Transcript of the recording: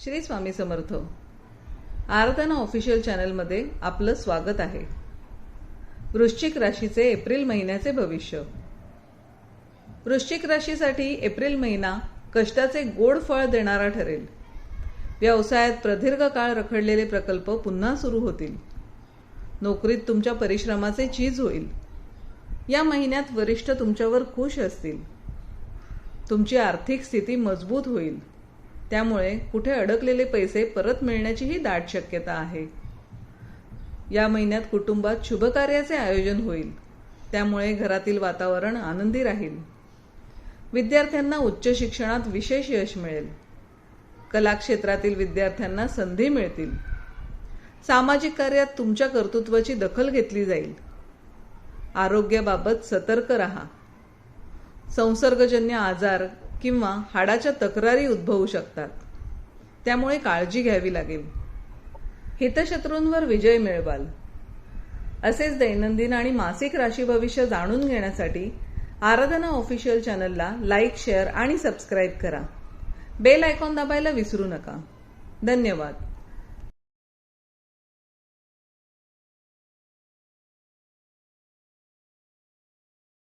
श्री स्वामी समर्थ. आराधना official चॅनलमध्ये आपलं स्वागत आहे. वृश्चिक राशीचे एप्रिल महिन्याचे भविष्य. वृश्चिक राशीसाठी एप्रिल महिना कष्टाचे गोड फळ देणारा ठरेल. व्यवसायात प्रदीर्घ काळ रखडलेले प्रकल्प पुन्हा सुरू होतील. नोकरीत तुमच्या परिश्रमाचे चीज होईल. या महिन्यात वरिष्ठ तुमच्यावर खुश असतील. तुमची आर्थिक स्थिती मजबूत होईल. त्यामुळे कुठे अडकलेले पैसे परत मिळण्याचीही दाट शक्यता आहे. या महिन्यात कुटुंबात शुभकार्याचे आयोजन होईल. त्यामुळे घरातील वातावरण आनंदी राहील. विद्यार्थ्यांना उच्च शिक्षणात विशेष यश मिळेल. कला क्षेत्रातील विद्यार्थ्यांना संधी मिळतील. सामाजिक कार्यात तुमच्या कर्तृत्वाची दखल घेतली जाईल. आरोग्याबाबत सतर्क राहा. संसर्गजन्य आजार किंवा हाडाच्या तक्रारी उद्भवू शकतात. त्यामुळे काळजी घ्यावी लागेल. हितशत्रूंवर विजय मिळवाल. असेच दैनंदिन आणि मासिक राशी भविष्य जाणून घेण्यासाठी आराधना ऑफिशियल चॅनलला लाईक, शेअर आणि सबस्क्राईब करा. बेल आयकॉन दाबायला विसरू नका. धन्यवाद.